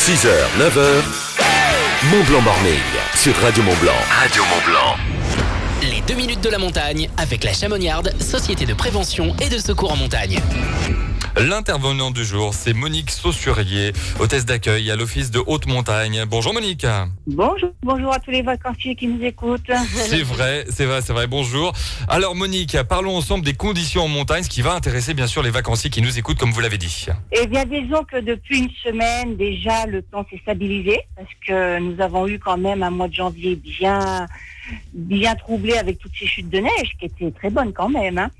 6h, 9h, Mont-Blanc Morning sur Radio Mont-Blanc. Radio Mont-Blanc. Les 2 minutes de la montagne avec la Chamoniarde, société de prévention et de secours en montagne. L'intervenant du jour, c'est Monique Saussurier, hôtesse d'accueil à l'Office de haute montagne. Bonjour Monique. Bonjour à tous les vacanciers qui nous écoutent. C'est vrai, bonjour. Alors Monique, parlons ensemble des conditions en montagne, ce qui va intéresser bien sûr les vacanciers qui nous écoutent comme vous l'avez dit. Eh bien disons que depuis une semaine déjà le temps s'est stabilisé parce que nous avons eu quand même un mois de janvier bien troublé avec toutes ces chutes de neige qui étaient très bonnes quand même. Hein.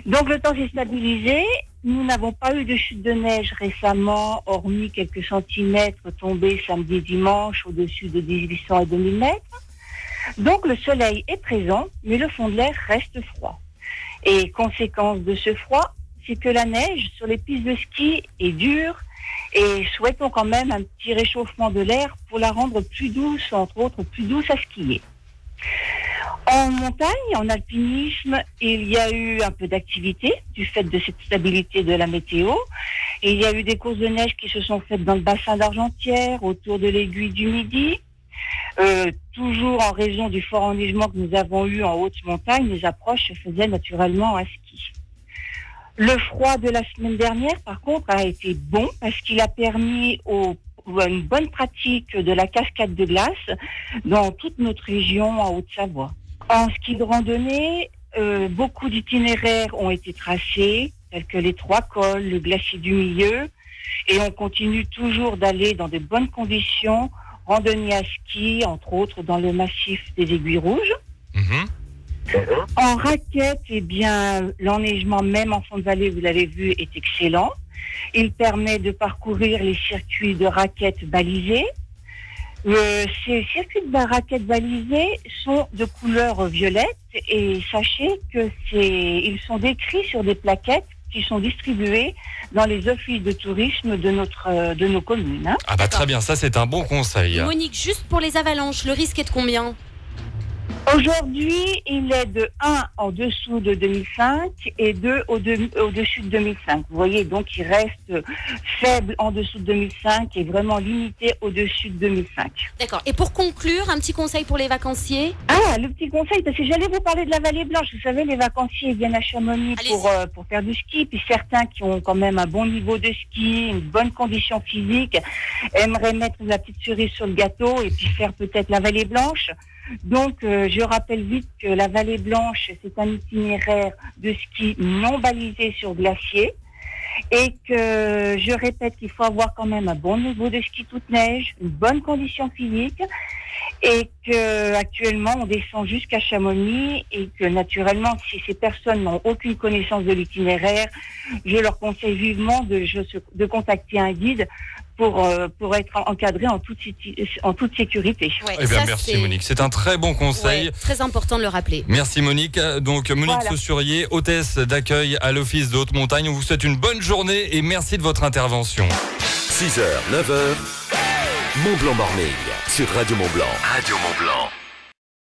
Donc le temps s'est stabilisé. Nous n'avons pas eu de chute de neige récemment, hormis quelques centimètres tombés samedi et dimanche au-dessus de 1800 et 2000 mètres. Donc le soleil est présent, mais le fond de l'air reste froid. Et conséquence de ce froid, c'est que la neige sur les pistes de ski est dure et souhaitons quand même un petit réchauffement de l'air pour la rendre plus douce, entre autres plus douce à skier. En montagne, en alpinisme, il y a eu un peu d'activité du fait de cette stabilité de la météo. Et il y a eu des courses de neige qui se sont faites dans le bassin d'Argentière, autour de l'aiguille du Midi. Toujours en raison du fort enneigement que nous avons eu en haute montagne, les approches se faisaient naturellement à ski. Le froid de la semaine dernière, par contre, a été bon parce qu'il a permis une bonne pratique de la cascade de glace dans toute notre région en Haute-Savoie. En ski de randonnée, beaucoup d'itinéraires ont été tracés, tels que les 3 cols, le glacier du milieu, et on continue toujours d'aller dans de bonnes conditions, randonnée à ski, entre autres dans le massif des Aiguilles Rouges. En raquette, eh bien, l'enneigement même en fond de vallée, vous l'avez vu, est excellent. Il permet de parcourir les circuits de raquettes balisés. Ces circuits de raquettes balisés sont de couleur violette et sachez que ils sont décrits sur des plaquettes qui sont distribuées dans les offices de tourisme de nos communes. Hein. Ah bah très bien, ça c'est un bon conseil. Monique, juste pour les avalanches, le risque est de combien ? Aujourd'hui, il est de 1 en dessous de 2005 et 2 au-dessus de 2005. Vous voyez, donc il reste faible en dessous de 2005 et vraiment limité au-dessus de 2005. D'accord. Et pour conclure, un petit conseil pour les vacanciers ? Ah, le petit conseil, parce que j'allais vous parler de la Vallée Blanche. Vous savez, les vacanciers viennent à Chamonix pour faire du ski. Puis certains qui ont quand même un bon niveau de ski, une bonne condition physique, aimeraient mettre la petite cerise sur le gâteau et puis faire peut-être la Vallée Blanche. Donc, je rappelle vite que la Vallée Blanche, c'est un itinéraire de ski non balisé sur glacier et que je répète qu'il faut avoir quand même un bon niveau de ski toute neige, une bonne condition physique et que actuellement on descend jusqu'à Chamonix et que naturellement, si ces personnes n'ont aucune connaissance de l'itinéraire, je leur conseille vivement de contacter un guide pour être encadré en toute sécurité. Ouais, eh bien, merci Monique, c'est un très bon conseil. Ouais, très important de le rappeler. Merci Monique. Donc Monique Saussurier, hôtesse d'accueil à l'Office de haute montagne. On vous souhaite une bonne journée et merci de votre intervention. 6h, 9h, Mont-Blanc Morning sur Radio Mont-Blanc. Radio Mont-Blanc.